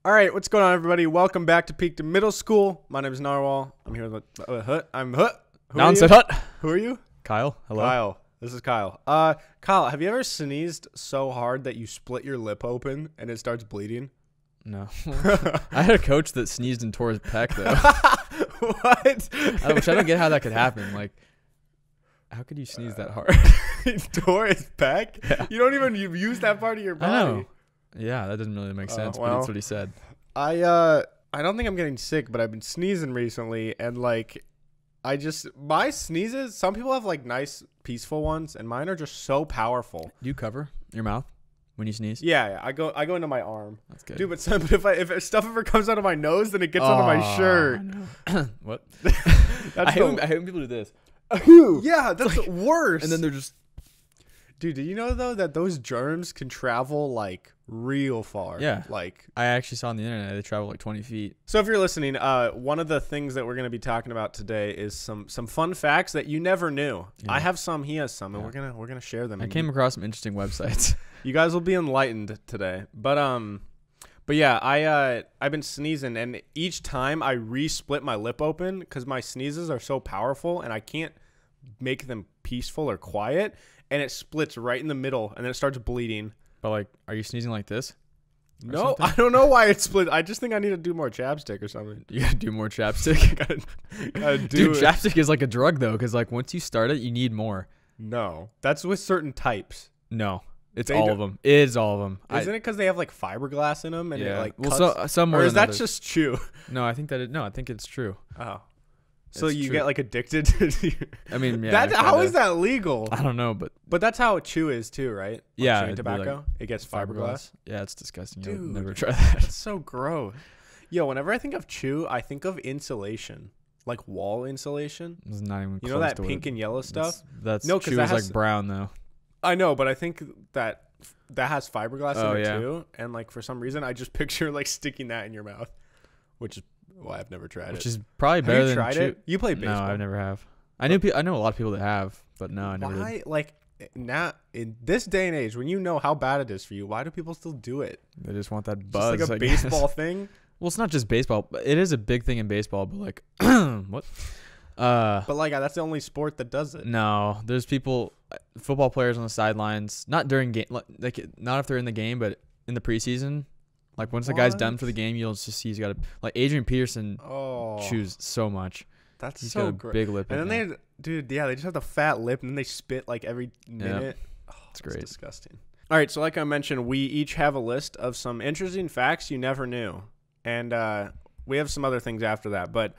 All right, what's going on, everybody? Welcome back to Peak to Middle School. My name is Narwhal. I'm here with Hut. I'm Hut. Who are you? Kyle. Hello. Kyle. This is Kyle. Kyle, have you ever sneezed so hard that you split your lip open and it starts bleeding? No. I had a coach that sneezed and tore his pec, though. What? Which I don't get how that could happen. Like, how could you sneeze that hard? He tore his pec? Yeah. You don't even use that part of your body. I know. Yeah, that doesn't really make sense, but that's what he said. I don't think I'm getting sick, but I've been sneezing recently, and like, my sneezes. Some people have like nice, peaceful ones, and mine are just so powerful. Do you cover your mouth when you sneeze? Yeah. I go into my arm. That's good, dude. But if stuff ever comes out of my nose, then it gets onto my shirt. What? I hate when people do this. Yeah, that's like, the worst. And then they're just. Dude, do you know though that those germs can travel like real far? Yeah. Like I actually saw on the internet they travel like 20 feet. So if you're listening, one of the things that we're going to be talking about today is some fun facts that you never knew. Yeah. I have some, he has some, and we're gonna share them. I came across some interesting websites. You guys will be enlightened today. But yeah, I've been sneezing, and each time I re-split my lip open because my sneezes are so powerful and I can't make them peaceful or quiet. And it splits right in the middle, and then it starts bleeding. But, like, are you sneezing like this? No, I don't know why it split. I just think I need to do more chapstick or something. You gotta do more chapstick? gotta do Dude, it. chapstick is like a drug, though, because, like, once you start it, you need more. No. That's with certain types. No. It's all of them. It is all of them. Isn't it because they have, like, fiberglass in them? And it, like, cuts? Well, some more or is than that others. just chew? No, I think I think it's true. Oh. So It's you true. get like addicted to I mean, yeah. how is that legal? I don't know, but that's how chew is too, right? Like yeah, chewing tobacco, it gets fiberglass. Yeah, it's disgusting. Dude, You'll never try that. It's so gross. Yo, whenever I think of chew, I think of insulation, like wall insulation. It's not even. You know that pink and yellow stuff? That's no, chew that is like brown though. I know, but I think that has fiberglass in it yeah. too, and like for some reason, I just picture like sticking that in your mouth, which is. Well, I've never tried it. Which is probably better than tried chew. it? You play baseball? No, I never have. I know a lot of people that have, but no, I never Why, did. like, now in this day and age, when you know how bad it is for you, why do people still do it? They just want that buzz. Just like a baseball thing? Well, it's not just baseball. It is a big thing in baseball, but like, what? But like, that's the only sport that does it. No, there's football players on the sidelines, not during game, like not if they're in the game, but in the preseason. Like, once the guy's done for the game, you'll just see he's got like Adrian Peterson chews so much. That's he's so got a big lip. And then they just have the fat lip, and then they spit like every minute. Yep. Oh, it's great. Disgusting. All right, so like I mentioned, we each have a list of some interesting facts you never knew. And we have some other things after that. But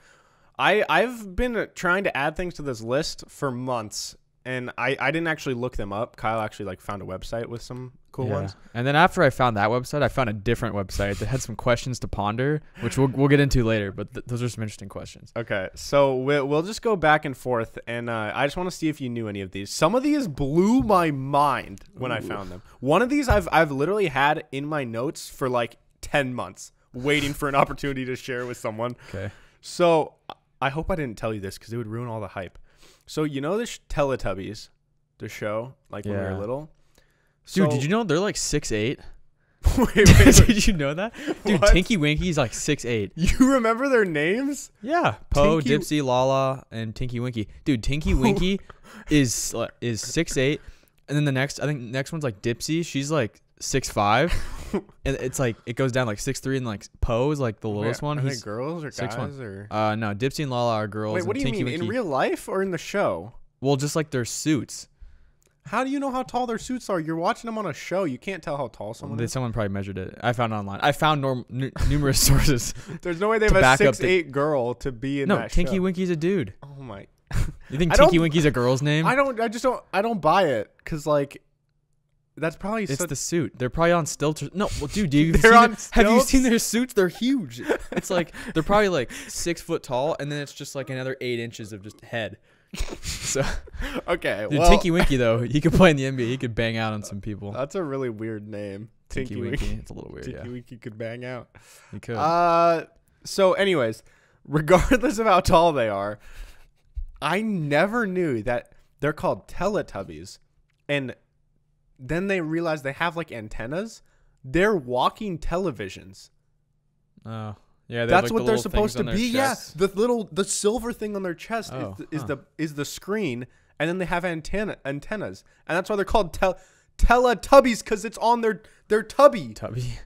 I've been trying to add things to this list for months, and I didn't actually look them up. Kyle actually like found a website with some cool ones. And then after I found that website, I found a different website that had some questions to ponder, which we'll get into later. But those are some interesting questions. Okay, so we'll just go back and forth, and I just want to see if you knew any of these. Some of these blew my mind when I found them. One of these I've literally had in my notes for like 10 months, waiting for an opportunity to share with someone. Okay. So I hope I didn't tell you this because it would ruin all the hype. So you know the Teletubbies, the show, like when we were little? Dude, did you know they're like 6'8"? wait. Did you know that? Dude, What? Tinky Winky's like 6'8". You remember their names? Yeah. Poe, Tinky- Dipsy, Lala, and Tinky Winky. Dude, Tinky Winky is 6'8", and then the next one's like Dipsy. She's like 6'5", and it's like it goes down like 6'3", and like Poe is like the littlest one. Are He's they girls or 6'1". guys? Or? No, Dipsy and Lala are girls. Wait, what do you Tinky mean? Winky, In real life or in the show? well, just like their suits. How do you know how tall their suits are? You're watching them on a show. You can't tell how tall someone is. Someone probably measured it. I found it online. I found numerous sources. There's no way they to have a back up 6'8" girl to be in that Tinky show. Winky's a dude. Oh my! You think I Tinky don't- Winky's a girl's name? I don't buy it because like that's probably It's the suit. They're probably on stilts. No, well, dude, have you stilts? seen their suits? They're huge. It's like they're probably like 6 foot tall, and then it's just like another 8 inches of just head. So, okay. dude, Well, Tinky Winky though, he could play in the NBA. He could bang out on some people. that's a really weird name. Tinky Winky. It's a little weird. Tinky Yeah, Winky could bang out. he could. So anyways, regardless of how tall they are, I never knew that they're called Teletubbies, and then they realized they have like antennas. They're walking televisions. Oh. Yeah, That's what they're supposed to be. Yeah, the silver thing on their chest is the screen, and then they have antennas, and that's why they're called Teletubbies, because it's on their tubby,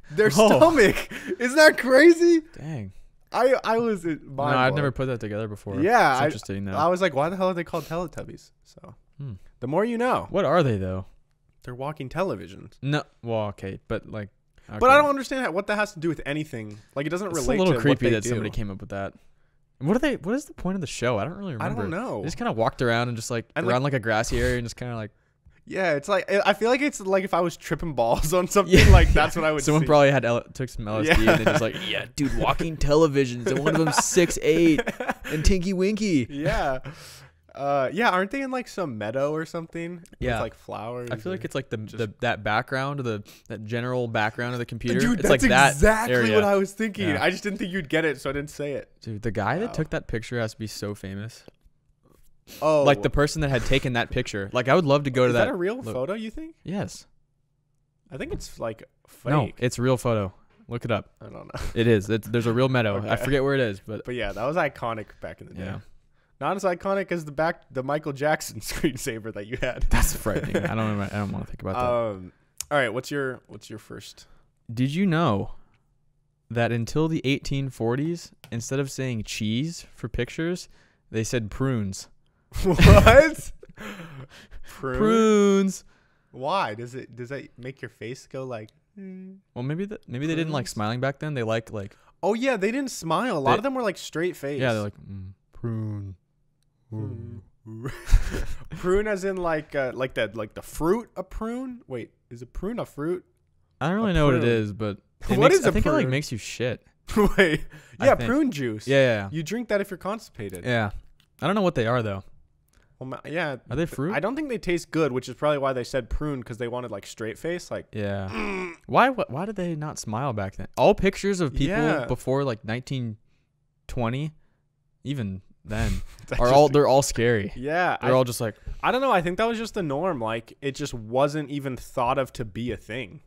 their stomach. Isn't that crazy? Dang. I was no, I'd never put that together before. Yeah, it's interesting though. I was like, why the hell are they called Teletubbies? So the more you know. What are they though? They're walking televisions. No, well, okay, but like. Okay. But I don't understand what that has to do with anything. Like, it doesn't relate to what they do. It's a little creepy that somebody came up with that. What is the point of the show? I don't really remember. I don't know. They just kind of walked around and just like around like a grassy area and just kind of like. Yeah, it's like, I feel like it's like if I was tripping balls on something, like that's what I would Someone see. probably took some LSD and then just like, yeah, dude, walking televisions, and one of them 6'8" and Tinky Winky. Yeah. Yeah, aren't they in like some meadow or something? Yeah, with like flowers. I feel like it's like that background, that general background of the computer. Dude, it's that's like exactly that area. what I was thinking. Yeah. I just didn't think you'd get it, so I didn't say it. Dude, the guy that took that picture has to be so famous. Oh, like the person that had taken that picture. Like I would love to go to that. Is that a real photo? You think? Yes. I think it's like fake. No, it's a real photo. Look it up. I don't know. It is. There's a real meadow. Okay. I forget where it is, but yeah, that was iconic back in the day. Yeah. Not as iconic as the Michael Jackson screensaver that you had. That's frightening. I don't want to think about that. All right, what's your first? Did you know that until the 1840s, instead of saying cheese for pictures, they said prunes? What? Prunes. Why? Does that make your face go like? Well, maybe they didn't like smiling back then. They like. Oh yeah, they didn't smile. A lot of them were like straight face. Yeah, they're like prune. Prune as in like the fruit a prune. Wait, is a prune a fruit? I don't really know what it is, but I think it like makes you shit. Wait, yeah, prune juice. Yeah. You drink that if you're constipated. Yeah, I don't know what they are though. Well, yeah, are they fruit? I don't think they taste good, which is probably why they said prune, because they wanted like straight face. Like, yeah. Why did they not smile back then? All pictures of people before like 1920, even then, they're all scary. Yeah, they're all just like, I don't know. I think that was just the norm. Like, it just wasn't even thought of to be a thing.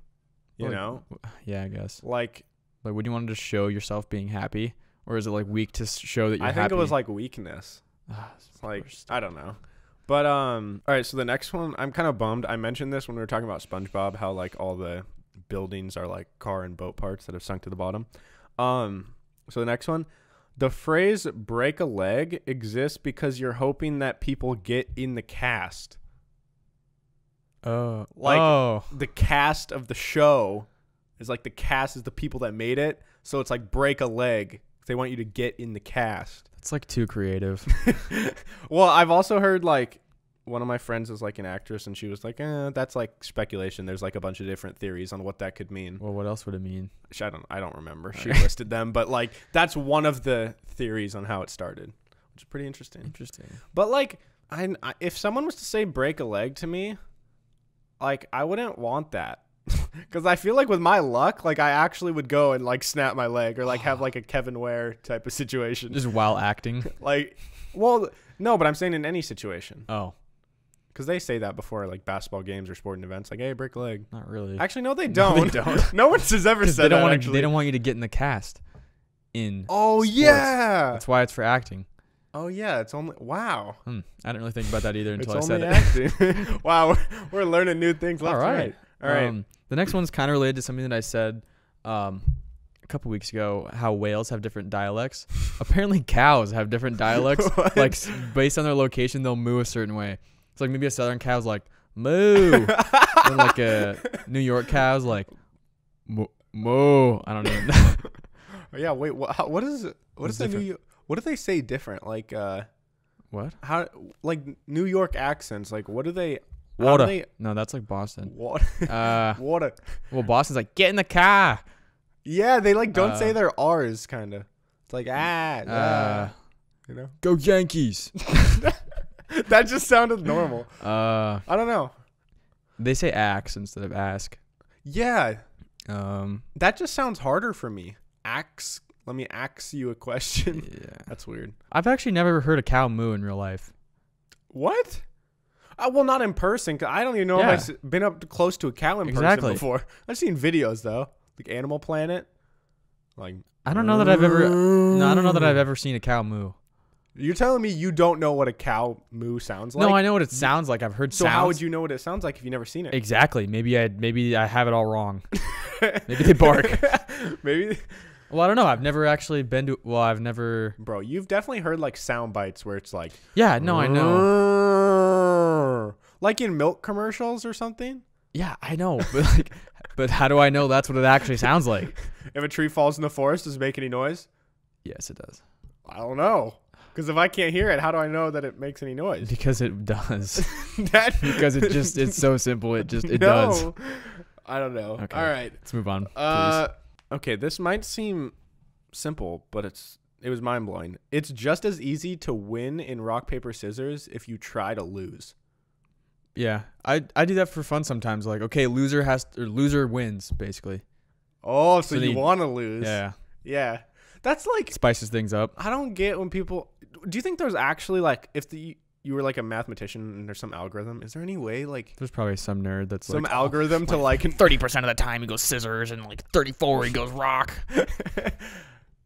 You know? Yeah, I guess. Like, would you want to just show yourself being happy, or is it like weak to show that you're happy? I think it was like weakness. It's like, I don't know. But all right, so the next one, I'm kind of bummed. I mentioned this when we were talking about SpongeBob, how like all the buildings are like car and boat parts that have sunk to the bottom. So the next one, the phrase break a leg exists because you're hoping that people get in the cast. The cast of the show is like the cast is the people that made it. So it's like break a leg. They want you to get in the cast. It's like too creative. Well, I've also heard like one of my friends is like an actress, and she was like, that's like speculation. There's like a bunch of different theories on what that could mean. Well, what else would it mean? I don't remember. She listed them, but like that's one of the theories on how it started, which is pretty interesting. But like, if someone was to say break a leg to me, like I wouldn't want that. Because I feel like with my luck, like I actually would go and like snap my leg or like have like a Kevin Ware type of situation. Just while acting? Like, well, no, but I'm saying in any situation. Oh. Because they say that before like basketball games or sporting events. Like, hey, break a leg. Not really. Actually, no, they don't. No, they don't. No one has ever said that. They don't want you to get in the cast in sports. Yeah. That's why it's for acting. Oh, yeah. It's only... Wow. I didn't really think about that either until I said it. Acting. Wow. We're learning new things left and right. All right. The next one's kind of related to something that I said a couple weeks ago, how whales have different dialects. Apparently cows have different dialects. Like based on their location, they'll moo a certain way. It's like maybe a southern cow's like moo. And like a New York cow's like moo. I don't even know. Yeah, wait, what is the New York... What do they say different? Like what? How like New York accents, like what do they... Water. No, that's like Boston. Water. Water. Well, Boston's like, get in the car. Yeah, they like don't say their R's, kind of. It's like, you know? Go Yankees. That just sounded normal. I don't know. They say axe instead of ask. Yeah. That just sounds harder for me. Axe. Let me ask you a question. Yeah. That's weird. I've actually never heard a cow moo in real life. What? Well, not in person, because I don't even know if I've been up close to a cow in person before. I've seen videos, though. Like Animal Planet. Like I don't know that I've ever. No, I don't know that I've ever seen a cow moo. You're telling me you don't know what a cow moo sounds like? No, I know what it sounds like. I've heard So sounds. how would you know what it sounds like if you never seen it? Exactly. Maybe I have it all wrong. Maybe they bark. Maybe. Well, I don't know. I've never actually been to. Well, I've never. Bro, you've definitely heard like sound bites where it's like. Yeah. No, I know. Like in milk commercials or something. Yeah, I know. But how do I know that's what it actually sounds like? If a tree falls in the forest, does it make any noise? Yes, it does. I don't know. Because if I can't hear it, how do I know that it makes any noise? Because it does. Because it's so simple. It does. I don't know. Okay. All right. Let's move on. Please. Okay, this might seem simple, but it was mind blowing. It's just as easy to win in rock paper scissors if you try to lose. Yeah, I do that for fun sometimes. Like, okay, loser wins basically. Oh, so you want to lose? Yeah. Yeah. That's like Spices things up. I don't get when people. Do you think there's actually like if you were like a mathematician and there's some algorithm? Is there any way like There's probably some nerd that's some like algorithm to like 30% of the time he goes scissors and like 34 he goes rock.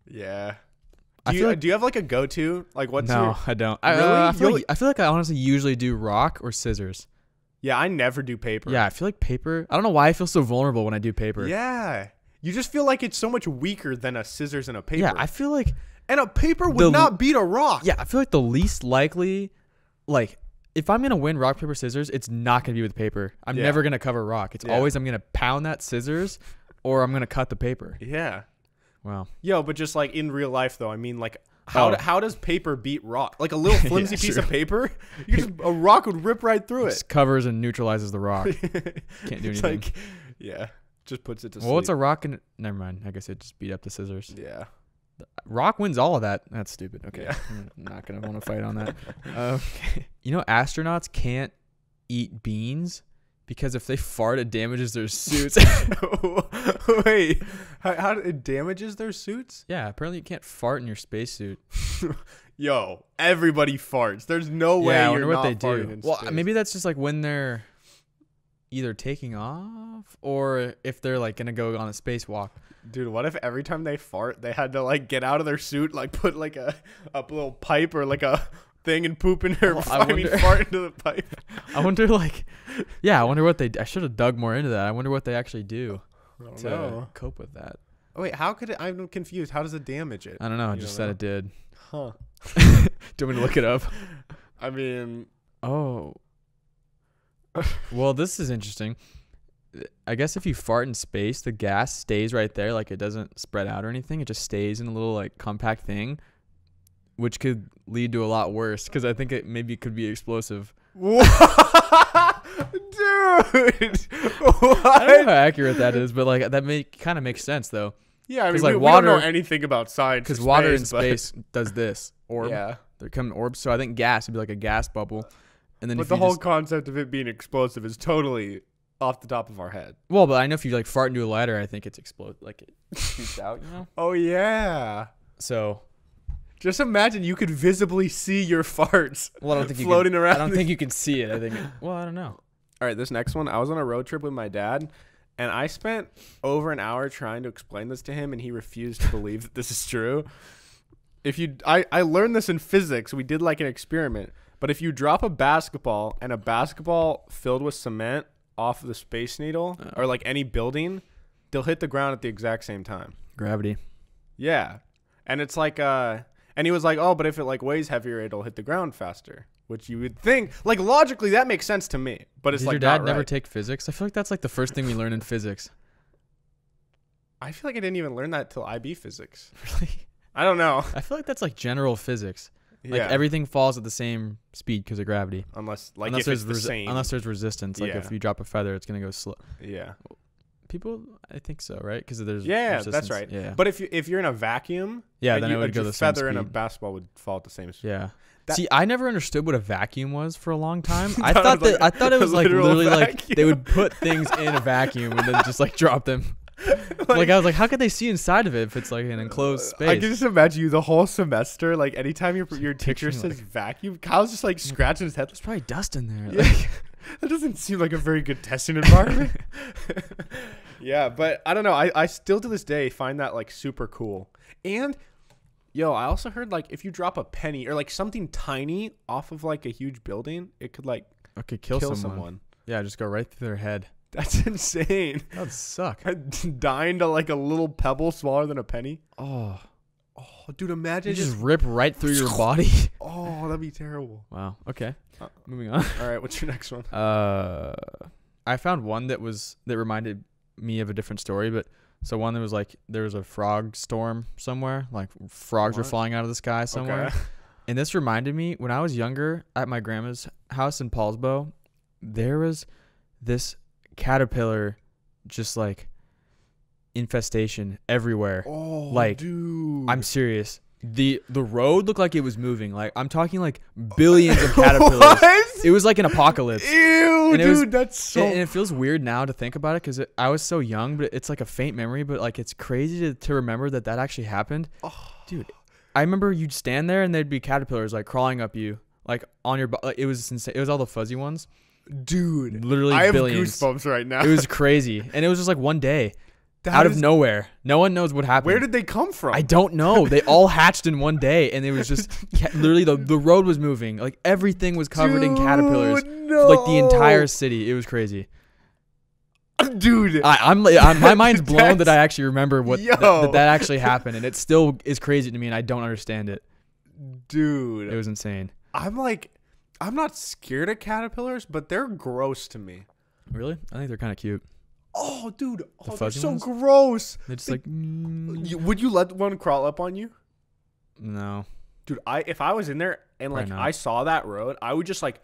Yeah. Do you have like a go-to? Like what's No, I don't. Really? I feel like I honestly usually do rock or scissors. Yeah, I never do paper. Yeah, I feel like paper. I don't know why I feel so vulnerable when I do paper. Yeah. You just feel like it's so much weaker than a scissors and a paper. Yeah, I feel like and a paper would not beat a rock. Yeah, I feel like the least likely, like, if I'm gonna win rock paper scissors, it's not gonna be with paper. I'm never gonna cover rock. It's always I'm gonna pound that scissors, or I'm gonna cut the paper. Yeah. Wow. Yo, but just like in real life though, I mean, like how does paper beat rock? Like a little flimsy piece of paper, a rock would rip right through it. Just covers and neutralizes the rock. Can't do anything. Like, yeah, just puts it to sleep. Well, it's a rock and never mind. I guess it just beat up the scissors. Yeah. Rock wins all of that. That's stupid. Okay, Yeah. I'm not gonna want to fight on that. Okay. You know, astronauts can't eat beans because if they fart, it damages their suits. Wait, how it damages their suits? Yeah, apparently you can't fart in your spacesuit. Yo, everybody farts. There's no way I you're wonder what not they farting do. in Well, space. maybe that's just like when they're either taking off or if they're like gonna go on a spacewalk. Dude, what if every time they fart, they had to like get out of their suit, like put like a little pipe or like a thing and poop in their, fart into the pipe. I wonder I wonder what I should have dug more into that. I wonder what they actually do to cope with that. Oh, wait, how could it? I'm confused. How does it damage it? I don't know. I just said it did. Huh. Do you want me to look it up? I mean, oh. Well, this is interesting. I guess if you fart in space, the gas stays right there. Like it doesn't spread out or anything. It just stays in a little like compact thing, which could lead to a lot worse because I think it maybe could be explosive. What? Dude, what? I don't know how accurate that is, but like that kind of makes sense though. Yeah, I mean, like we water, don't know anything about science because water in space does this orb. Yeah, they're coming orbs. So I think gas would be like a gas bubble, and then but the whole concept of it being explosive is totally off the top of our head. Well, but I know if you like fart into a lighter, I think it's like it shoots out. You know? Oh yeah. So. Just imagine you could visibly see your farts floating around. I don't think you can see it. I think. Well, I don't know. All right, this next one. I was on a road trip with my dad, and I spent over an hour trying to explain this to him, and he refused to believe that this is true. I learned this in physics. We did like an experiment. But if you drop a basketball and a basketball filled with cement off of the Space Needle or like any building, they'll hit the ground at the exact same time. Gravity. Yeah. And it's like and he was like, "Oh, but if it like weighs heavier, it'll hit the ground faster." Which you would think, like logically, that makes sense to me. But it's Did like your dad not never right. take physics? I feel like that's like the first thing we learn in physics. I feel like I didn't even learn that till IB physics. Really? I don't know. I feel like that's like general physics. Like Yeah. everything falls at the same speed because of gravity. Unless like unless if it's the there's same. unless there's resistance. Like Yeah. if you drop a feather, it's gonna go slow. Yeah. People, I think so, right? Because there's Yeah, resistance. that's right. Yeah. But if you're in a vacuum, Yeah, like, then it would go a the same feather and a speed. basketball would fall at the same speed. Yeah. That- See, I never understood what a vacuum was for a long time. I Thought thought it was that like I thought it a was like literal literally like vacuum. they would put things in a vacuum and then just like drop them. Like I was like, how could they see inside of it if it's like an enclosed space? I can just imagine you the whole semester, like anytime your teacher picturing, says like- vacuum, Kyle's just like scratching his head. There's probably dust in there. Yeah. Like, That doesn't seem like a very good testing environment. Yeah, but I don't know. I still to this day find that like super cool. And yo, I also heard like if you drop a penny or like something tiny off of like a huge building, it could like kill someone. Yeah, just go right through their head. That's insane. That would suck. Dying to like a little pebble smaller than a penny. Oh, dude, imagine you just rip right through your body. Oh, that'd be terrible. Wow. Okay. Moving on. All right, what's your next one? I found one that reminded me of a different story, but so one that was like there was a frog storm somewhere, like frogs were flying out of the sky somewhere. Okay. And this reminded me when I was younger at my grandma's house in Paulsbo, there was this caterpillar just like infestation everywhere. Oh, like, dude. I'm serious. The road looked like it was moving. Like I'm talking like billions of caterpillars. What? It was like an apocalypse. Ew, dude, that's so. And it feels weird now to think about it because I was so young, but it's like a faint memory. But like it's crazy to remember that actually happened. Oh. Dude, I remember you'd stand there and there'd be caterpillars like crawling up you, like on your like, it was insane. It was all the fuzzy ones. Dude, literally I have billions. goosebumps right now. It was crazy, and it was just like one day. Out of nowhere. No one knows what happened. Where did they come from? I don't know. They all hatched in one day, and it was just literally the road was moving. Like everything was covered in caterpillars. No. Like the entire city. It was crazy. Dude, I'm my mind's blown that I actually remember what that actually happened, and it still is crazy to me, and I don't understand it. Dude, it was insane. I'm not scared of caterpillars, but they're gross to me. Really? I think they're kind of cute. Oh, dude. They're so ones? gross. They're just like... would you let one crawl up on you? No. Dude, if I was in there and like I saw that road, I would just like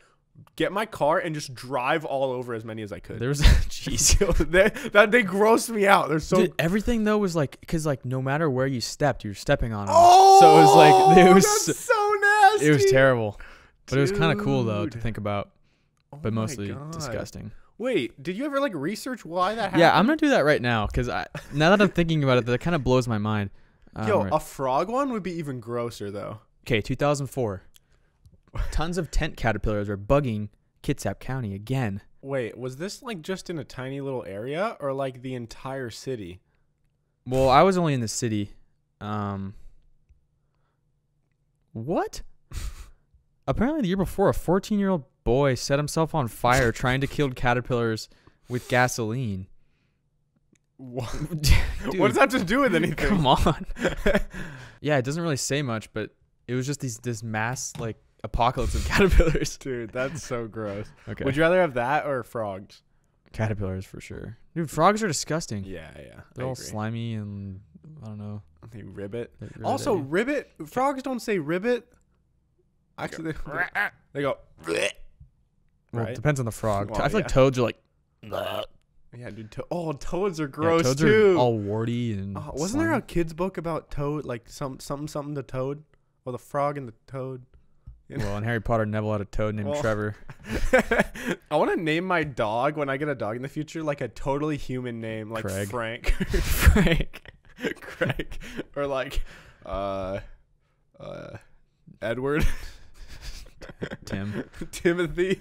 get my car and just drive all over as many as I could. There was... Jeez. They grossed me out. They're so... Dude, everything though was like... Because like no matter where you stepped, you're stepping on them. Oh! So it was like... It was so nasty. It was terrible. But it was kind of cool though to think about. But mostly disgusting. Wait, did you ever like research why that happened? Yeah, I'm gonna do that right now because now that I'm thinking about it, that kind of blows my mind. Yo, a frog one would be even grosser though. Okay, 2004. Tons of tent caterpillars are bugging Kitsap County again. Wait, was this like just in a tiny little area or like the entire city? Well, I was only in the city. What? Apparently, the year before, a 14-year-old boy set himself on fire trying to kill caterpillars with gasoline. What? What does that have to do with anything? Come on. Yeah, it doesn't really say much, but it was just this mass like apocalypse of caterpillars. Dude, that's so gross. Okay. Would you rather have that or frogs? Caterpillars for sure. Dude, frogs are disgusting. Yeah. They're all slimy and I don't know. They ribbit. Also, ribbit. Frogs don't say ribbit. Actually, they go. Well, right? It depends on the frog. Well, I feel like toads are like. Yeah, dude. Toads are gross toads too. Are all warty and. Wasn't there a kid's book about toad, like something the toad, or the frog and the toad? You know? Well, in Harry Potter, Neville had a toad named Trevor. I want to name my dog when I get a dog in the future like a totally human name, like Craig. Frank, Craig, or like Edward. Timothy.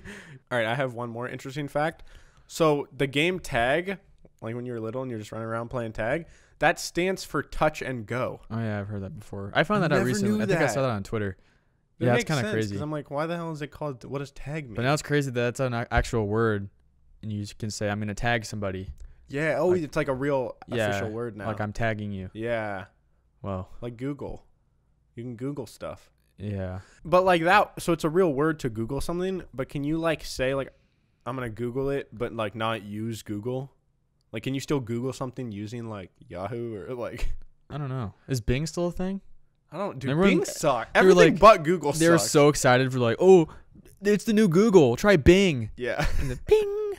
All right, I have one more interesting fact. So the game tag, like when you were little and you're just running around playing tag, that stands for touch and go. Oh yeah, I've heard that before. I found that out recently. I think I saw that on Twitter. Yeah, it's kind of crazy. Because I'm like, why the hell is it called? What does tag mean? But now it's crazy that that's an actual word, and you can say I'm gonna tag somebody. Yeah. Oh, like, it's like a real official word now. Like I'm tagging you. Yeah. Well, like Google. You can Google stuff. Yeah. But like that, so it's a real word to Google something, but can you like say like, I'm going to Google it, but like not use Google? Like, can you still Google something using like Yahoo or like? I don't know. Is Bing still a thing? I don't, dude. Bing sucks. Everything like, but Google sucks. They were so excited for like, oh, it's the new Google. Try Bing. Yeah. And the ping.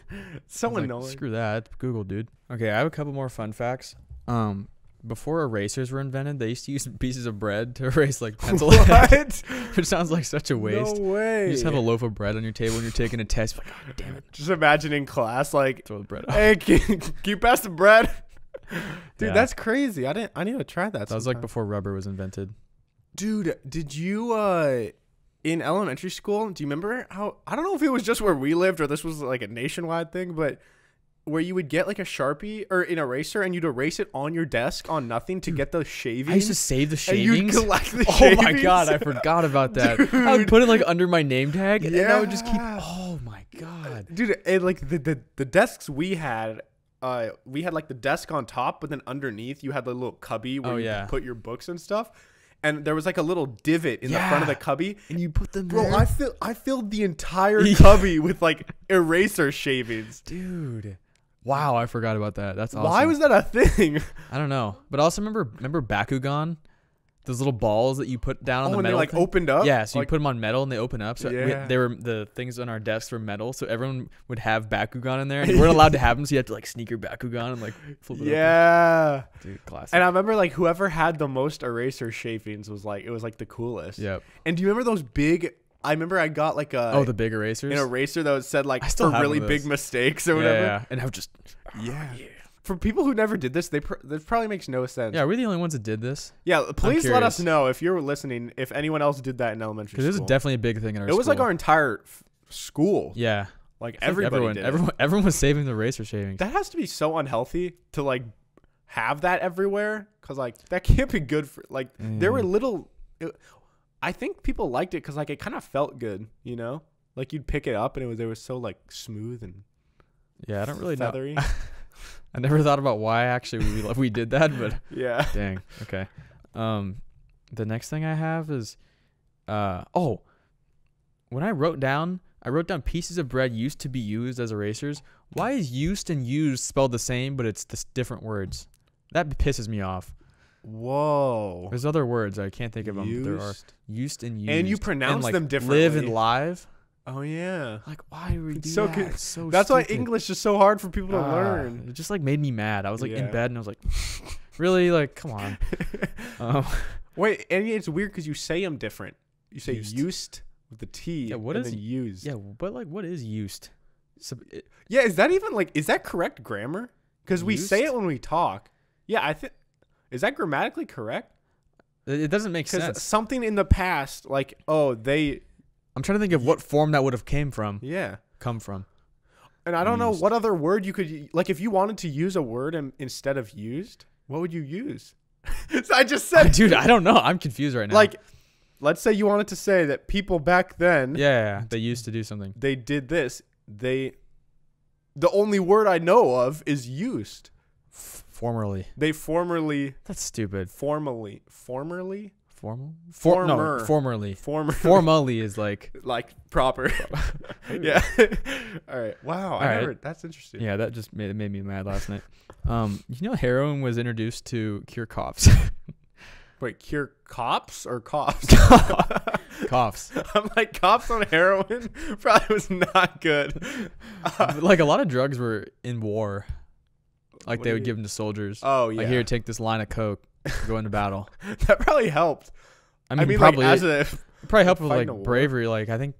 So annoying. Like, screw that. It's Google, dude. Okay, I have a couple more fun facts. Before erasers were invented, they used to use pieces of bread to erase like pencil. What? Which sounds like such a waste. No way. You just have a loaf of bread on your table when you're taking a test. Like, oh, damn it. Just imagine in class, like, throw the bread out. Hey, can you pass the bread? Dude, that's crazy. I need to try that. That was like before rubber was invented. Dude, did you in elementary school, do you remember how, I don't know if it was just where we lived or this was like a nationwide thing, but where you would get like a Sharpie or an eraser and you'd erase it on your desk on nothing to get the shavings. I used to save the And you'd shavings. collect the Oh my shavings. god, I forgot about that. Dude. I would put it like under my name tag, and then I would just keep. Yeah. Oh my god, Dude, and like the desks we had like the desk on top, but then underneath you had the little cubby where you could put your books and stuff. And there was like a little divot in the front of the cubby. and you put them Bro, there. I filled the entire cubby with like eraser shavings. Dude. Wow, I forgot about that. That's awesome. Why was that a thing? I don't know, but I also remember Bakugan, those little balls that you put down on the and metal. they like thing? opened up? Yeah, so like, you put them on metal and they open up. So Yeah. they were the things on our desks were metal, so everyone would have Bakugan in there, and you weren't allowed to have them, so you had to like sneak your Bakugan and like flip it yeah. open. Dude, classic. And I remember like whoever had the most eraser shavings was like, it was like the coolest. Yep. And do you remember those big, I remember I got like the big erasers. an eraser that said like I still for have really one of big those. mistakes or whatever. Yeah, and I would just. Yeah. For people who never did this, this probably makes no sense. Yeah, we're the only ones that did this. Yeah, please let us curious. know if you're listening, if anyone else did that in elementary Because school. this is definitely a big thing in our It school. was like our entire school. Yeah. Like I feel like everybody did it. everyone was saving the eraser shavings. That has to be so unhealthy to like have that everywhere, because like that can't be good for like there were little. I think people liked it because like it kind of felt good, you know, like you'd pick it up and it was so like smooth and Yeah, I don't really know. feathery. I never thought about why actually we did that, but Yeah. dang. Okay. The next thing I have is, when I wrote down pieces of bread used to be used as erasers. Why is used and used spelled the same, but it's different words? That pisses me off. Whoa. There's other words I can't think of them. But there are used and used, And you pronounce like, them differently. Live and live. Oh yeah. Like, why would we do So that? good. It's so That's why stupid. English is so hard for people to learn. It just like made me mad. I was like in Yeah. bed and I was like, really? Like, come on. Wait, and it's weird because you say them different. You say Used. used with the T. Yeah, what and is- then used? Yeah, but like, what is used? So, Yeah, is that even like, is that correct grammar? Because we say Used? it when we talk. Yeah, I think, is that grammatically correct? it doesn't make Because sense. something in the past, like, oh, they, I'm trying to think of what form that would have come from. And I don't know Used. what other word you could, like, if you wanted to use a word instead of used, what would you use? So I just said, Dude, I don't know. I'm confused right now. like, let's say you wanted to say that people back then, yeah, they used to do something. they did this. The only word I know of is used. Formerly. They formerly. That's stupid. Formal. Formal? Former. Formerly. Formally is like. like proper. Yeah. All right. Wow. All right. That's interesting. Yeah, that just made me mad last night. Heroin was introduced to cure coughs. Wait, cure cops or coughs? Coughs. I'm like, cops on heroin probably was not good. Like a lot of drugs were in war. Like What they do would you- give them to soldiers. Oh yeah. Like here, take this line of coke, go into battle. That probably helped. I mean, like, probably as a probably help with fighting like a war. bravery. Like I think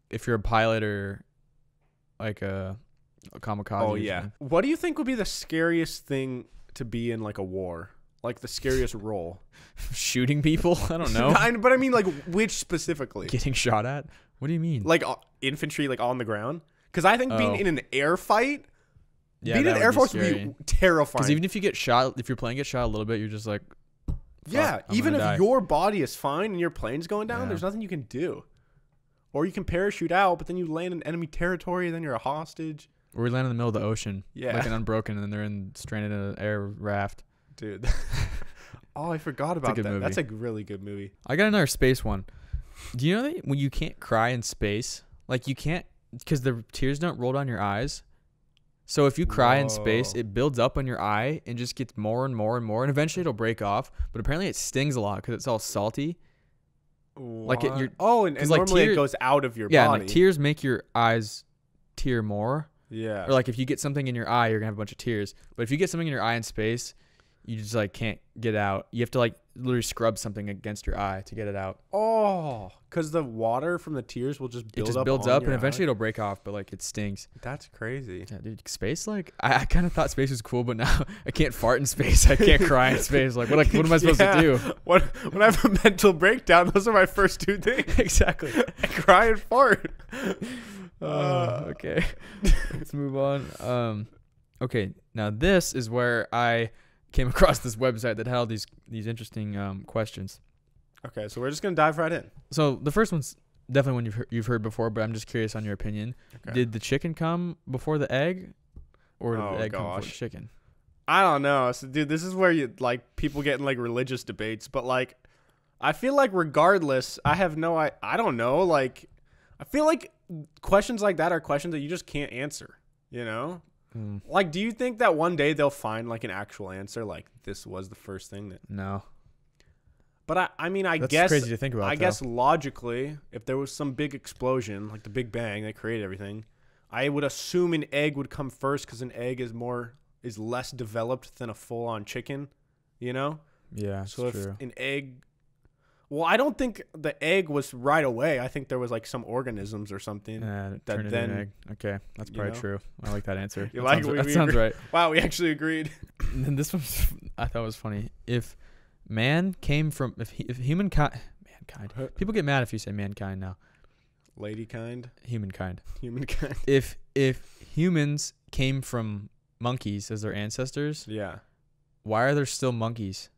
if you're a pilot or like a kamikaze. Oh or yeah. something. What do you think would be the scariest thing to be in like a war? Like the scariest role? Shooting people. I don't know. But I mean, like which specifically? Getting shot at. What do you mean? Like infantry, like on the ground? Because I think being Oh. in an air fight, Yeah, being in that the Air would be Force would scary. be terrifying. Because even if you get shot, if your plane gets shot a little bit, you're just like, yeah, I'm even if gonna die. your body is fine and your plane's going down, Yeah. there's nothing you can do. Or you can parachute out, but then you land in enemy territory, and then you're a hostage. or we land in the middle of the ocean, Yeah. like an unbroken, and then they're stranded in an air raft. Dude. Oh, I forgot about good that. movie. That's a really good movie. I got another space one. Do you know that when you can't cry in space, like you can't, because the tears don't roll down your eyes. So if you cry in space, Whoa. it builds up on your eye and just gets more and more and more, and eventually it'll break off. But apparently it stings a lot because it's all salty. Like it- you're- and 'cause, like, normally it tear- goes out of your Yeah, and body. like tears make your eyes tear more. Yeah. Or like if you get something in your eye, you're gonna have a bunch of tears. But if you get something in your eye in space, you just like can't get out. You have to like literally scrub something against your eye to get it out. Oh, because the water from the tears will just build up. It just builds on up, your and eventually eye? it'll break off, but like it stings. That's crazy. Yeah, dude, space, like I kind of thought space was cool, but now I can't fart in space. I can't cry in space. Like what am I supposed to do? When I have a mental breakdown, those are my first two things. Exactly. Cry and fart. Okay. Let's move on. Okay, now this is where I came across this website that had all these interesting questions. Okay, so we're just gonna dive right in. So the first one's definitely one you've heard before, but I'm just curious on your opinion. Okay. Did the chicken come before the egg, or did Oh, the egg come before gosh. the chicken? I don't know. So, dude, this is where you like people get in like religious debates, but like I feel like regardless, I don't know. Like I feel like questions like that are questions that you just can't answer, you know? Like, do you think that one day they'll find like an actual answer, like this was the first thing that? No. But I mean, I That's guess crazy to think about. I though. guess logically, if there was some big explosion, like the Big Bang that created everything, I would assume an egg would come first because an egg is less developed than a full-on chicken, you know? Yeah, So if true. an egg, well, I don't think the egg was right away. I think there was like some organisms or something. That that turned into then- an egg. Okay, that's you probably know? true. I like that answer. You that like sounds, it? that We sounds agree. right. Wow, we actually agreed. And then this one I thought was funny. If man came from if humankind, people get mad if you say mankind now. Ladykind, Humankind. humankind. If humans came from monkeys as their ancestors, Yeah. why are there still monkeys?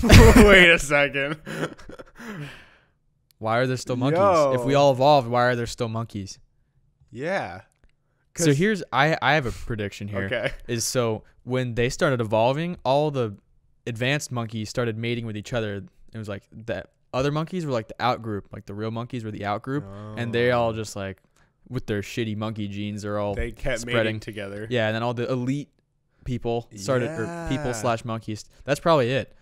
Wait a second. Why are there still monkeys? Yo. If we all evolved, why are there still monkeys? Yeah. So here's I have a prediction here. Okay. Is so when they started evolving, all the advanced monkeys started mating with each other. It was like the other monkeys were like the out group, like the real monkeys were the out group, and they all just like with their shitty monkey genes are all they kept spreading mating together. Yeah, and then all the elite people started or people Yeah. / monkeys. That's probably it.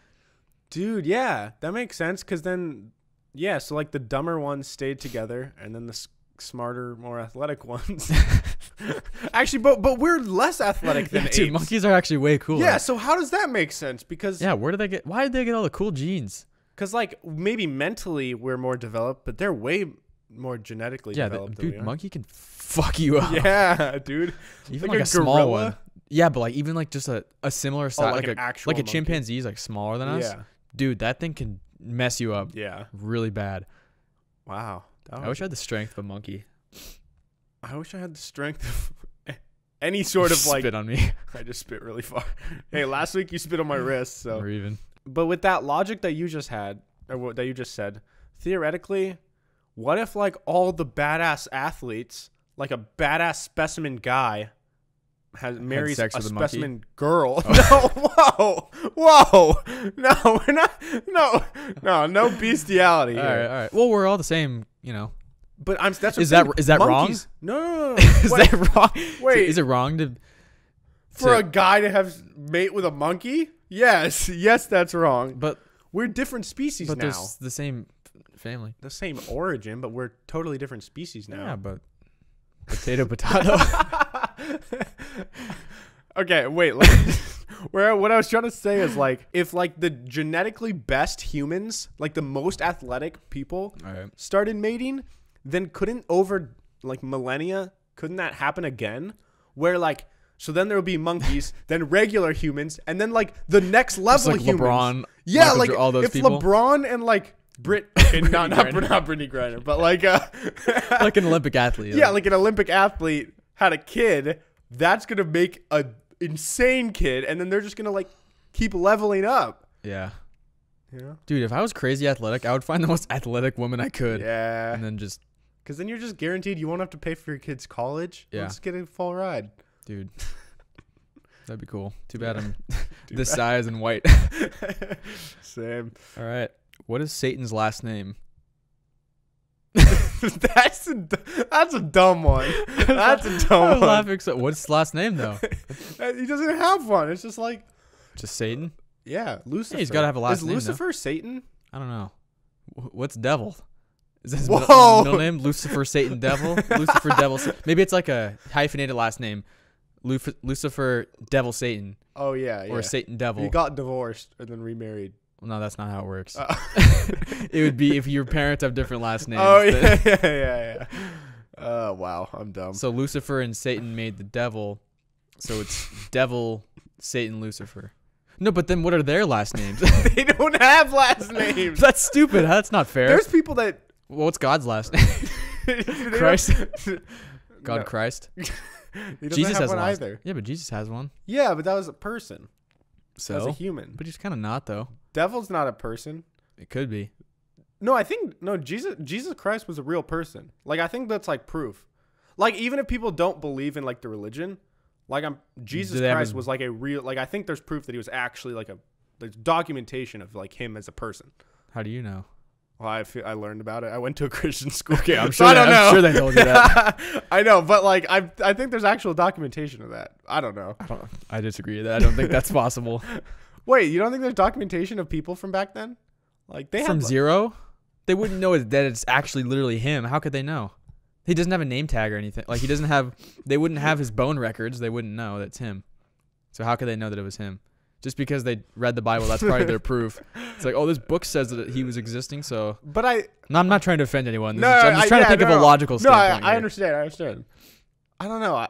Dude, yeah, that makes sense. Cause then, yeah, so like the dumber ones stayed together, and then the smarter, more athletic ones. Actually, but we're less athletic than Yeah, apes. dude, monkeys are actually way cooler. Yeah, so how does that make sense? Because Yeah, why did they get all the cool genes? Because like maybe mentally we're more developed, but they're way more genetically Yeah, developed. than we dude, are. monkey can fuck you up. Yeah, dude. Even Like like a a small gorilla? one. Yeah, but like even like just a similar size, like like an actual a monkey. chimpanzee is like smaller than us. Yeah, Dude, that thing can mess you up yeah. really bad. Wow. I wish I had the strength of a monkey. I wish I had the strength of any sort of like. spit on me, I just spit really far. Hey, last week you spit on my wrist. So, or even but with that logic that you just had, or what that you just said, theoretically, what if like all the badass athletes, like a badass specimen guy, marries sex a with a monkey? specimen girl? No, whoa, no, we're not. No bestiality. all here. right. Well, we're all the same, you know. But that's Is what I'm that- saying. is that wrong? Monkeys- No. Is Wait, that wrong? Wait. Is it wrong to for a guy to have mate with a monkey? Yes, that's wrong. But We're different species now. there's the same family. The same origin, but we're totally different species now. Yeah, but potato. Okay, wait. What I was trying to say is like, if like the genetically best humans, like the most athletic people, All right. started mating, then couldn't over like millennia, couldn't that happen again? Where like, so then there would be monkeys, then regular humans, and then like the next level like humans. LeBron, Yeah, Michael like all those if people. LeBron and like okay, not Griner. Brittany Griner, but like Like an Olympic athlete. yeah, like an Olympic athlete had a kid, that's gonna make a insane kid, and then they're just gonna like keep leveling up. Yeah. Yeah. Dude, if I was crazy athletic, I would find the most athletic woman I could. Yeah. And then just, Because then you're just guaranteed you won't have to pay for your kid's college. Yeah. Let's get a full ride. dude, that'd be cool. Too bad I'm Too this bad. size and white. Same. All right. What is Satan's last name? That's a dumb one. That's a I dumb was one. laughing. So, what's his last name though? He doesn't have one. It's just like, Just Satan? yeah, Lucifer. he's gotta have a last Is name, Lucifer Satan? I don't know. What's devil? Is that his Whoa. middle name? Lucifer, Satan, devil? Lucifer, devil. Maybe it's like a hyphenated last name. Lucifer, Devil, Satan, Oh yeah, yeah. or Satan, Devil. He got divorced and then remarried. Well, no, that's not how it works. It would be if your parents have different last names. Oh yeah, yeah. Oh wow, I'm dumb. So Lucifer and Satan made the devil. So it's Devil, Satan, Lucifer. No, but then what are their last names? They don't have last names. That's stupid. That's not fair. There's people that Well, what's God's last name? Christ. God No. Christ. He doesn't Jesus have has one one either. Yeah, but Jesus has one. Yeah, but that was a person. That was a So, human. but he's kind of not though. Devil's not a person. It could be. No, I think Jesus Christ was a real person. Like I think that's like proof. Like even if people don't believe in like the religion, like Jesus Do they have Christ a- was like a real like I think there's proof that he was actually like there's documentation of like him as a person. How do you know? Well, I learned about it. I went to a Christian school. Okay, I'm So sure. I don't know. I'm sure they told you that. I know, but like I think there's actual documentation of that. I don't know. I disagree with that. I don't think that's possible. Wait, you don't think there's documentation of people from back then? Like they From have zero, they wouldn't know that it's actually literally him. How could they know? He doesn't have a name tag or anything. Like he doesn't have. They wouldn't have his bone records. They wouldn't know that's him. So how could they know that it was him? Just because they read the Bible, that's probably their proof. It's like, oh, this book says that he was existing. So, But no, I'm not trying to offend anyone. No, I'm just trying to think of a logical No, standpoint. I here. understand. I understand. I don't know.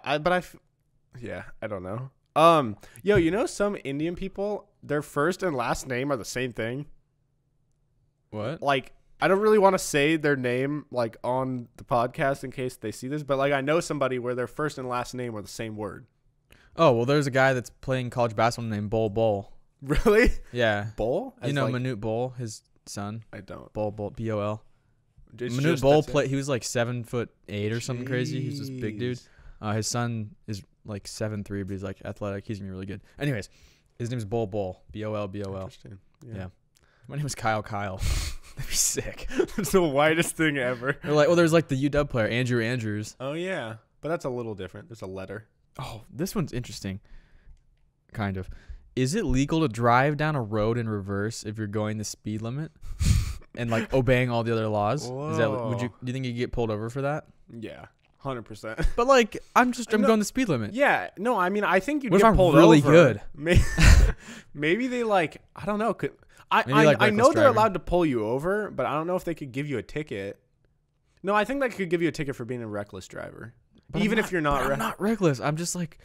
Yeah, I don't know. Yo, you know some Indian people, their first and last name are the same thing. What? Like, I don't really want to say their name like on the podcast in case they see this, but like I know somebody where their first and last name are the same word. Oh, well, there's a guy that's playing college basketball named Bol. Really? Yeah. Bol? You know Manute Bol, his son. I don't. Bol, B-O-L. It's Manute just- Bol that's it. played. He was like 7'8" or something crazy. He's this big dude. Jeez. His son is like 7'3", but he's like athletic. He's gonna be really good. Anyways, his name's Bol, B-O-L. Interesting. Yeah. My name is Kyle. That'd be sick. It's the whitest thing ever. Or like, well, there's like the UW player Andrew Andrews. Oh yeah, but that's a little different. There's a letter. Oh, this one's interesting. Kind of. Is it legal to drive down a road in reverse if you're going the speed limit and like obeying all the other laws? Is that do you think you get pulled over for that? Yeah, 100%. But like, I'm No. going the speed limit. Yeah, no, I mean, I think you'd What if get I'm pulled really over. good? Maybe they like, I don't know. I Maybe like I know reckless they're driving. allowed to pull you over, but I don't know if they could give you a ticket. No, I think they could give you a ticket for being a reckless driver, But even I'm if you're not. I'm not reckless. I'm just like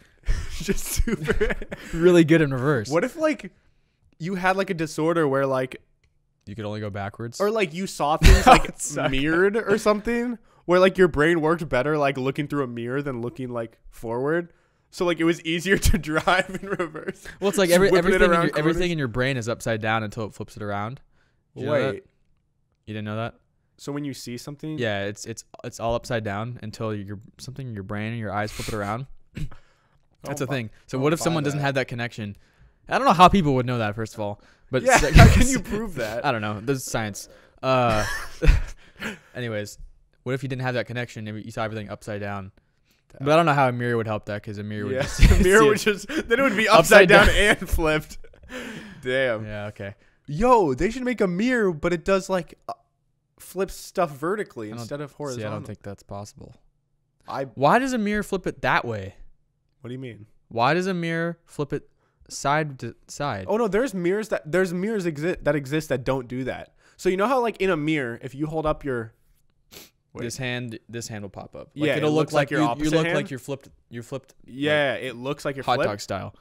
just super. really good in reverse. What if like you had like a disorder where like, You could only go backwards. or like you saw things like Sorry. mirrored or something, where like your brain worked better like looking through a mirror than looking like forward. So like it was easier to drive in reverse. Well, it's like Just whipping it everything, around everything in your brain is upside down until it flips it around. Did you know that? Wait. You didn't know that? So when you see something, Yeah, it's all upside down until something in your brain and your eyes flip it around. That's the thing. So don't what if buy someone doesn't that. have that connection? I don't know how people would know that, first of all. But Yeah, how can you prove that? I don't know. There's science. Anyways, what if you didn't have that connection and you saw everything upside down? But I don't know how a mirror would help that, because a mirror would Yeah, just the mirror see would it. just then it would be upside down and flipped. Damn. Yeah, okay. Yo, they should make a mirror, but it does like flips stuff vertically I don't- instead of See, horizontal. I don't think that's possible. I. Why does a mirror flip it that way? What do you mean? Why does a mirror flip it side to side? Oh no, there's mirrors that exist that don't do that. So you know how like in a mirror, if you hold up your wait. This hand will pop up. Like, Yeah, it'll it look looks like your you opposite look hand. like you're flipped. You're flipped. yeah, it looks like your Hot flip. dog style.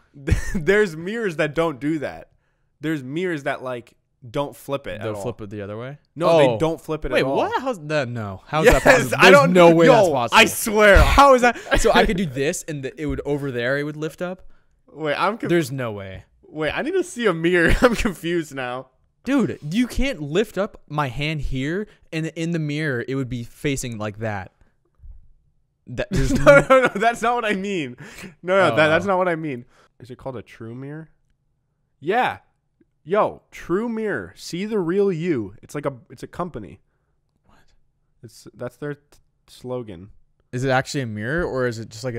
There's mirrors that don't do that. There's mirrors that like don't flip it. They'll at all. flip it the other way. No, Oh. they don't flip it Wait, at all. what? How's that? No. How's Yes, that possible? I There's don't. no way yo, that's possible. I swear. How is that? So I could do this, and it would over there. It would lift up. Wait, There's no way, Wait, I need to see a mirror. I'm confused now. dude. You can't lift up my hand here, and in the mirror, it would be facing like that. There's No, that's not what I mean. No, Oh. that's not what I mean. Is it called a true mirror? Yeah. Yo, true mirror. See the real you. It's a company. What? That's their slogan. Is it actually a mirror, or is it just like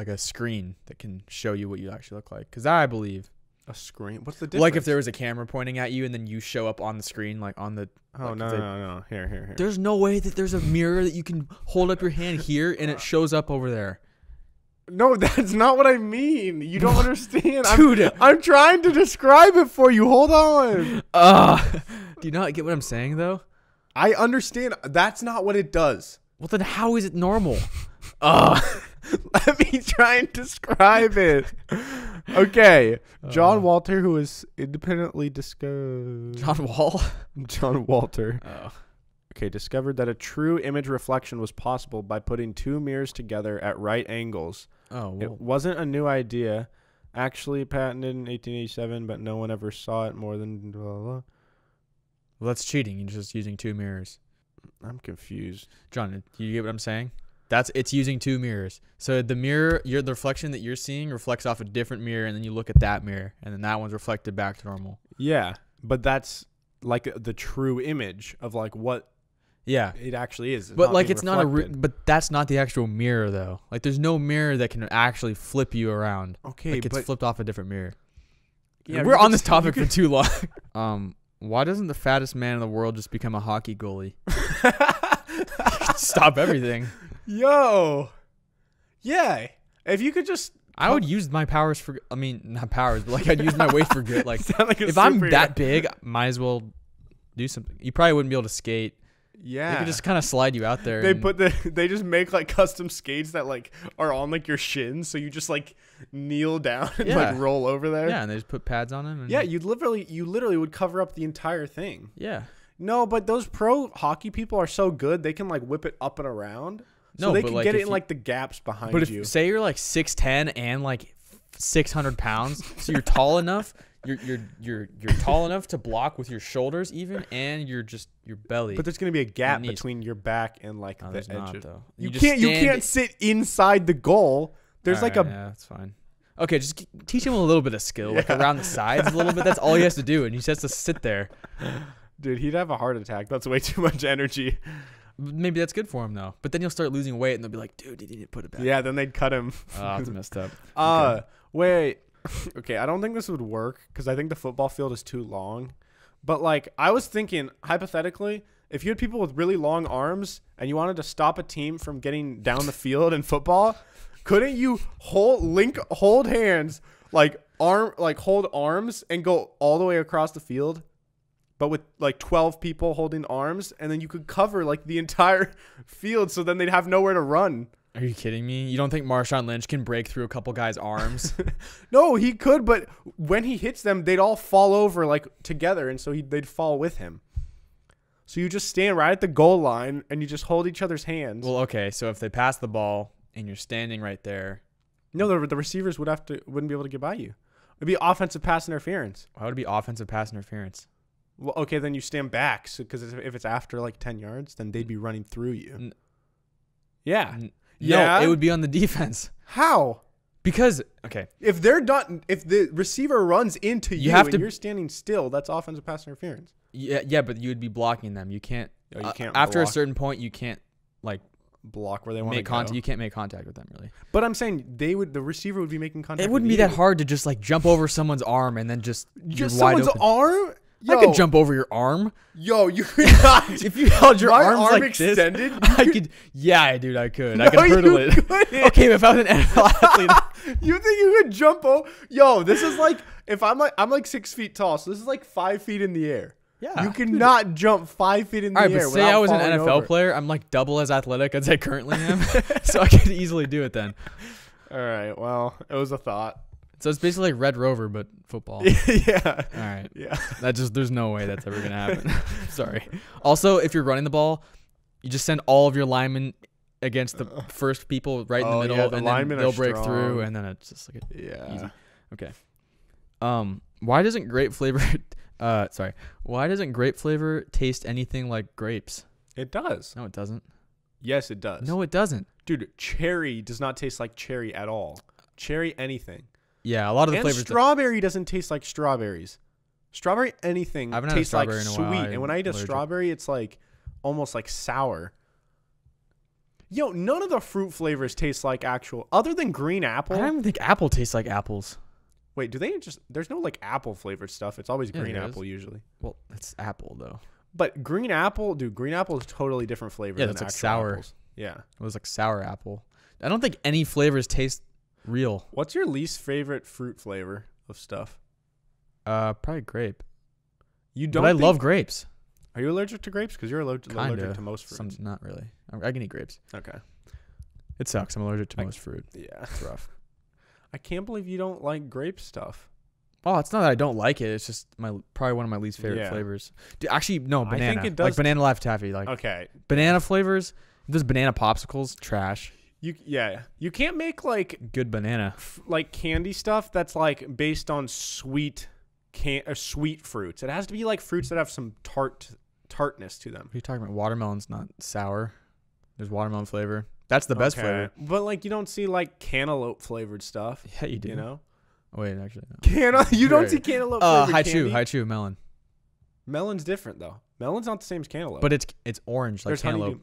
a screen that can show you what you actually look like? Because I believe, A screen. What's the difference? like, if there was a camera pointing at you and then you show up on the screen, like on the. Oh like, no, if they- no. Here. There's no way that there's a mirror that you can hold up your hand here and it shows up over there. No, that's not what I mean. You don't understand. Dude. I'm trying to describe it for you. Hold on. Do you not get what I'm saying, though? I understand. That's not what it does. Well, then how is it normal? Let me try and describe it. Okay. John Walter, who is independently discovered. John Wall? John Walter. Oh. Okay, discovered that a true image reflection was possible by putting two mirrors together at right angles. Oh, well. It wasn't a new idea. Actually patented in 1887, but no one ever saw it more than blah, blah, blah. Well, that's cheating. You're just using two mirrors. I'm confused. John, do you get what I'm saying? It's using two mirrors. So the mirror, the reflection that you're seeing reflects off a different mirror, and then you look at that mirror, and then that one's reflected back to normal. Yeah, but that's like the true image of like what it actually is. But like it's not but that's not the actual mirror though. Like there's no mirror that can actually flip you around. Okay, like it's flipped off a different mirror. Yeah, we're on this topic for too long. Why doesn't the fattest man in the world just become a hockey goalie? Stop everything. Yo. Yeah. If you could just I would use my powers for not powers, but like I'd use my weight for good. Like, like if I'm that big, might as well do something. You probably wouldn't be able to skate. Yeah. They could just kind of slide you out there. They just make like custom skates that like are on like your shins, so you just like kneel down and like roll over there. Yeah, and they just put pads on them. And yeah, you literally would cover up the entire thing. Yeah. No, but those pro hockey people are so good, they can like whip it up and around. So they can like get it in like the gaps behind you. But if say you're like 6'10" and like 600 pounds, so you're tall enough, you're tall enough to block with your shoulders even, and your belly. But there's gonna be a gap between your back and like the edge. Not, though. You can't sit inside the goal. There's like yeah, that's fine. Okay, just teach him a little bit of skill, like around the sides a little bit. That's all he has to do, and he just has to sit there. Dude, he'd have a heart attack. That's way too much energy. Maybe that's good for him though. But then he'll start losing weight, and they'll be like, "Dude, you didn't put it back." Yeah, then they'd cut him. Oh, that's messed up. Okay. Wait. Okay, I don't think this would work because I think the football field is too long. But like, I was thinking hypothetically, if you had people with really long arms and you wanted to stop a team from getting down the field in football, couldn't you hold hands, hold arms and go all the way across the field? But with like 12 people holding arms, and then you could cover like the entire field, so then they'd have nowhere to run. Are you kidding me? You don't think Marshawn Lynch can break through a couple guys' arms? No, he could, but when he hits them, they'd all fall over like together, and so they'd fall with him. So you just stand right at the goal line, and you just hold each other's hands. Well, okay, so if they pass the ball and you're standing right there, no, the receivers wouldn't be able to get by you. It'd be offensive pass interference. Why would it be offensive pass interference? Well, okay, then you stand back, because if it's after like 10 yards, then they'd be running through you. Yeah. No, it would be on the defense. How? Because okay, if the receiver runs into you and you're standing still, that's offensive pass interference. Yeah, but you would be blocking them. You can't. You can't. After a certain point, you can't like block where they want to make contact. You can't make contact with them really. But I'm saying the receiver would be making contact. It wouldn't be that hard to just like jump over someone's arm and then just someone's arm. Yo, I could jump over your arm. Yo, you could not. If you held your arms arm like extended, this, I could. Yeah, dude, I could. I could hurdle it. Okay, if I was an NFL athlete, you think you could jump over? Yo, this is like if I'm like 6 feet tall, so this is like 5 feet in the air. Yeah, you cannot jump 5 feet in the air. But say I was an NFL player, I'm like double as athletic as I currently am, so I could easily do it then. All right. Well, it was a thought. So it's basically like Red Rover, but football. Yeah. All right. Yeah. There's no way that's ever gonna happen. Sorry. Also, if you're running the ball, you just send all of your linemen against the first people right in the middle, and then they'll break through, and then it's just like easy. Okay. Why doesn't grape flavor? Why doesn't grape flavor taste anything like grapes? It does. No, it doesn't. Yes, it does. No, it doesn't. Dude, cherry does not taste like cherry at all. Cherry anything. Yeah, a lot of the flavors. Strawberry doesn't taste like strawberries. Strawberry anything tastes like sweet. And when I eat a strawberry, it's like almost like sour. Yo, none of the fruit flavors taste like actual, other than green apple. I don't even think apple tastes like apples. Wait, do they just? There's no like apple flavored stuff. It's always green apple usually. Well, it's apple though. But green apple is totally different flavor. Yeah, it's like sour. Apples. Yeah, it was like sour apple. I don't think any flavors taste real. What's your least favorite fruit flavor of stuff? Probably grape. You don't. But I love grapes. Are you allergic to grapes? Because you're allergic to most fruits. Not really. I can eat grapes. Okay. It sucks. I'm allergic to most fruit. Yeah. It's rough. I can't believe you don't like grape stuff. Oh, it's not that I don't like it. It's just probably one of my least favorite flavors. Dude, actually, no, banana. I think it does. Like banana life taffy. Like okay. Banana flavors. Those banana popsicles, trash. You can't make like good banana like candy stuff that's like based on sweet fruits. It has to be like fruits that have some tartness to them. What are you talking about? Watermelon's not sour. There's watermelon flavor. That's the best flavor. But like you don't see like cantaloupe flavored stuff. Yeah, you do. You know? Oh, wait, actually, no. You don't see cantaloupe flavored candy? Haichu, melon. Melon's different though. Melon's not the same as cantaloupe. But it's orange like cantaloupe.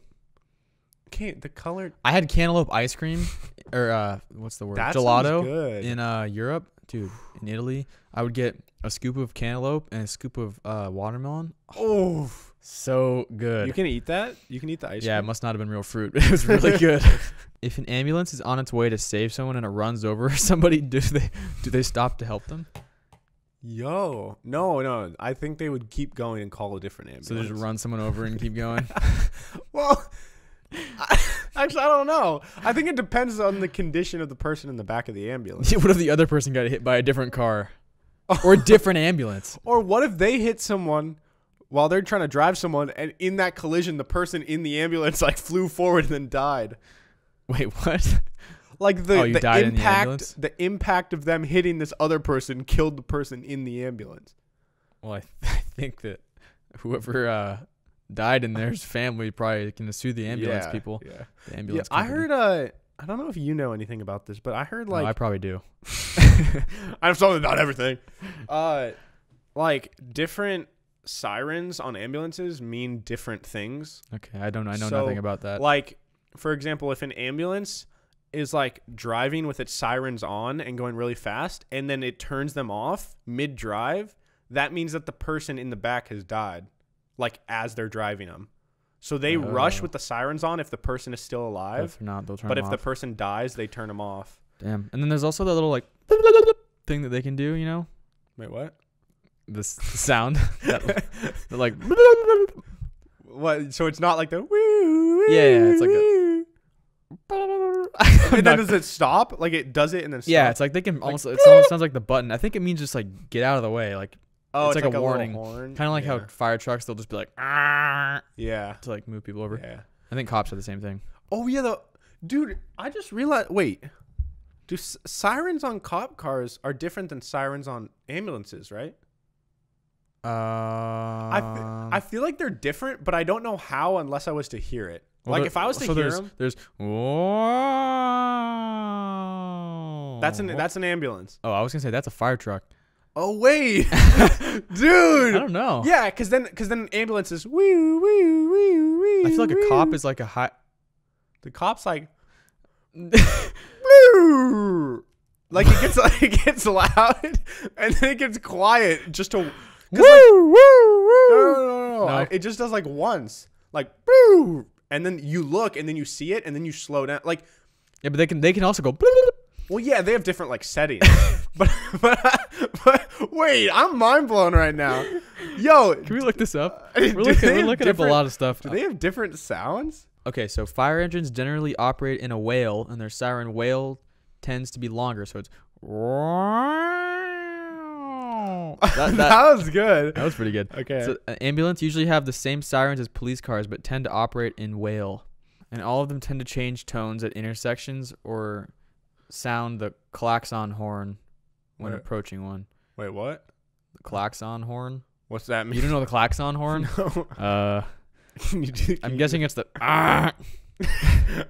The color. I had cantaloupe ice cream, or what's the word? That gelato good. In Europe, dude. In Italy, I would get a scoop of cantaloupe and a scoop of watermelon. Oh, so good. You can eat that. You can eat the ice cream. Yeah, it must not have been real fruit. It was really good. If an ambulance is on its way to save someone and it runs over somebody, do they stop to help them? Yo, no. I think they would keep going and call a different ambulance. So they just run someone over and keep going. Well. Actually, I don't know. I think it depends on the condition of the person in the back of the ambulance. What if the other person got hit by a different car or a different ambulance? Or what if they hit someone while they're trying to drive someone, and in that collision, the person in the ambulance like flew forward and then died? Wait, what? Like the impact of them hitting this other person killed the person in the ambulance. Well, I think that whoever died in their family probably can sue the ambulance people. Yeah. The ambulance company. I heard I don't know if you know anything about this, but I heard like I probably do. I have something about everything. Like different sirens on ambulances mean different things. Okay, I know nothing about that. Like for example, if an ambulance is like driving with its sirens on and going really fast and then it turns them off mid-drive, that means that the person in the back has died. Like as they're driving them, so they rush with the sirens on if the person is still alive. If not, they'll turn but them if off. the person dies, they turn them off. Damn. And then there's also that little like thing that they can do. You know? Wait, what? This sound. that like. What? So it's not like the woo. Yeah, it's like a. And then does it stop? Like it does it and then. Stop? Yeah, it's like they can almost. It almost sounds like the button. I think it means just like get out of the way, like. Oh, it's like a warning. Kind of like how fire trucks, they'll just be like, "Ah," yeah, to like move people over. Yeah. I think cops are the same thing. Oh yeah, dude, I just realized. Wait, do sirens on cop cars are different than sirens on ambulances, right? I feel like they're different, but I don't know how unless I was to hear it. Well, like if I was to hear them, there's whoa. That's an ambulance. Oh, I was gonna say that's a fire truck. Oh wait, dude! I don't know. Yeah, because then ambulance is woo woo woo woo. I feel like a cop is like a high. The cop's like, woo. Like it gets loud and then it gets quiet just to. Woo woo woo. No. It just does like once, like woo, and then you look and then you see it and then you slow down. Like, yeah, but they can also go. Well, yeah, they have different like settings, but wait, I'm mind blown right now. Yo, can we look this up? We're looking up a lot of stuff. Do they have different sounds? Okay, so fire engines generally operate in a wail, and their siren wail tends to be longer, so it's. That was good. That was pretty good. Okay. So an ambulance usually have the same sirens as police cars, but tend to operate in wail, and all of them tend to change tones at intersections or sound the klaxon horn when approaching one. Wait, what? The klaxon horn? What's that mean? You don't know the klaxon horn? No. I'm guessing it's the.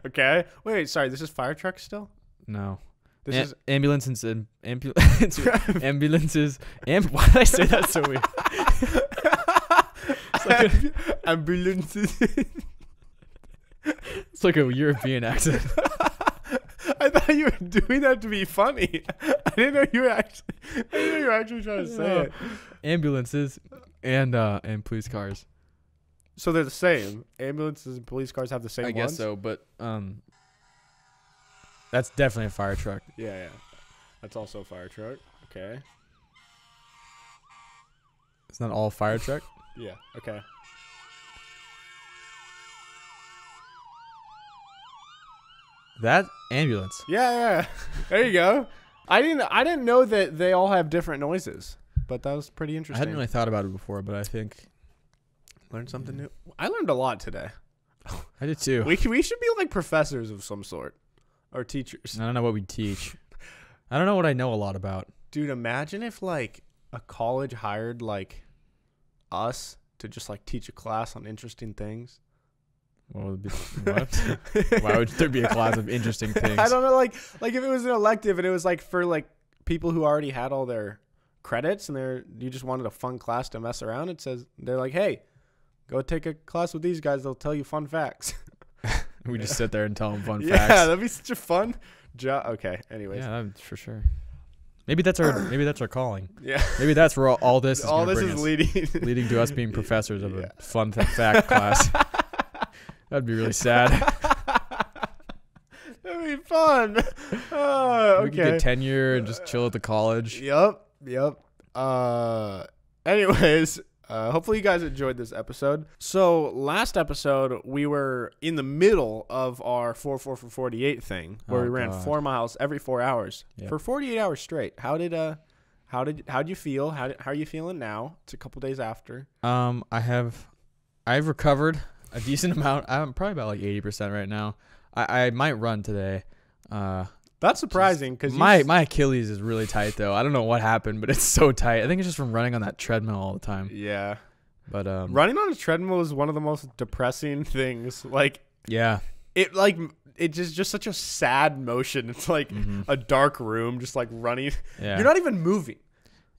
Okay. Wait, sorry. This is fire truck still? No. This is ambulances and ambulances. Why did I say that so weird? It's like ambulances. It's like a European accent. I thought you were doing that to be funny. I didn't know you were actually trying to say it. Ambulances and police cars. So they're the same. Ambulances and police cars have the same ones? I guess so, but That's definitely a fire truck. Yeah. That's also a fire truck. Okay. It's not all fire truck. Yeah. Okay. That ambulance. Yeah. There you go. I didn't know that they all have different noises, but that was pretty I interesting. hadn't really thought about it before, but I think Learned something new. I learned a lot today. I did too. We should be like professors of some sort, or teachers. I don't know what we teach. I don't know what I know a lot about. Dude, imagine if like a college hired like us to just like teach a class on interesting things. What would be, what? Why would there be a class of interesting things? I don't know, like if it was an elective and it was like for like people who already had all their credits and you just wanted a fun class to mess around. It says they're like, hey, go take a class with these guys. They'll tell you fun facts. We just sit there and tell them fun facts. Yeah, that'd be such a fun job. Okay, anyways. Yeah, for sure. Maybe that's our calling. Yeah. Maybe that's where all this is. All this is leading to us being professors of a fun fact class. That'd be really sad. That'd be fun. Okay. We could get tenure and just chill at the college. Yep. Anyways, hopefully you guys enjoyed this episode. So last episode, we were in the middle of our 4 for 48 thing, where we ran 4 miles every 4 hours for 48 hours straight. How'd you feel? How are you feeling now? It's a couple days after. I've recovered a decent amount. I'm probably about like 80% right now. I might run today. That's surprising because my Achilles is really tight though. I don't know what happened, but it's so tight. I think it's just from running on that treadmill all the time. Yeah. But running on a treadmill is one of the most depressing things. Like, yeah. It's just such a sad motion. It's like a dark room, just like running. Yeah. You're not even moving.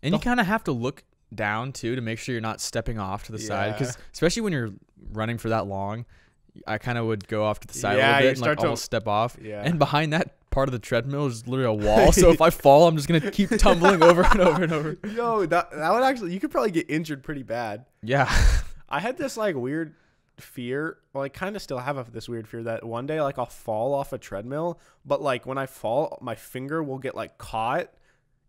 And you kind of have to look down too to make sure you're not stepping off to the side, because especially when you're running for that long, I kind of would go off to the side a little bit and like almost step off. Yeah. And behind that part of the treadmill is literally a wall. So if I fall, I'm just gonna keep tumbling over and over and over. Yo, that would actually, you could probably get injured pretty bad. Yeah. I had this like weird fear. Well, I kind of still have this weird fear that one day like I'll fall off a treadmill, but like when I fall, my finger will get like caught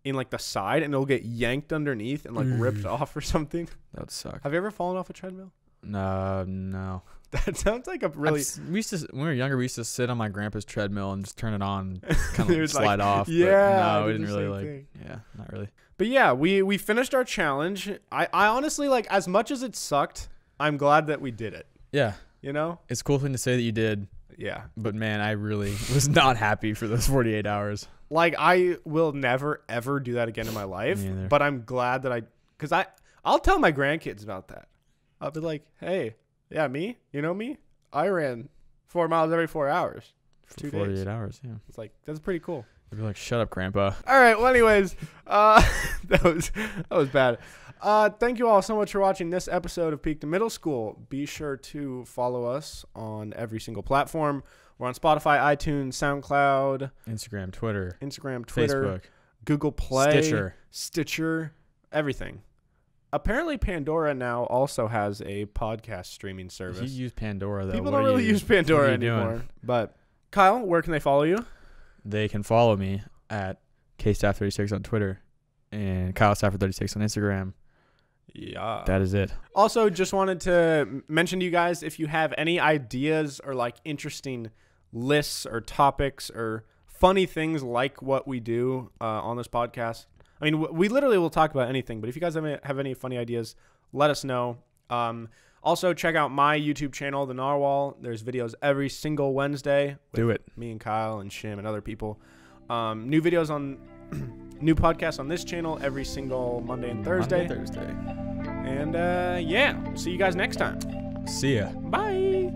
in like the side and it'll get yanked underneath and like ripped off or something. That would suck. Have you ever fallen off a treadmill? No. That sounds like a really. When we were younger, we used to sit on my grandpa's treadmill and just turn it on, and kind of slide off. Yeah, but no, we didn't really like. Yeah, not really. But yeah, we finished our challenge. I honestly, like, as much as it sucked, I'm glad that we did it. Yeah, you know, it's a cool thing to say that you did. Yeah, but man, I really was not happy for those 48 hours. Like, I will never ever do that again in my life. But I'm glad that I'll tell my grandkids about that. I'll be like, hey. Yeah, me. You know me? I ran 4 miles every 4 hours. For 2 days. 48 hours, yeah. It's like, that's pretty cool. They'd be like, shut up, Grandpa. All right, well, anyways, that was bad. Thank you all so much for watching this episode of Peak to Middle School. Be sure to follow us on every single platform. We're on Spotify, iTunes, SoundCloud. Instagram, Twitter. Facebook. Google Play. Stitcher. Everything. Apparently, Pandora now also has a podcast streaming service. If you use Pandora, though. People don't really use Pandora anymore. Doing? But, Kyle, where can they follow you? They can follow me at KStaff36 on Twitter and KyleStafford36 on Instagram. Yeah. That is it. Also, just wanted to mention to you guys, if you have any ideas or, like, interesting lists or topics or funny things like what we do on this podcast, I mean, we literally will talk about anything, but if you guys have any funny ideas, let us know. Also, check out my YouTube channel, The Narwhal. There's videos every single Wednesday. Do it. Me and Kyle and Shim and other people. New videos on, new podcasts on this channel every single Monday and Thursday. And, yeah, see you guys next time. See ya. Bye.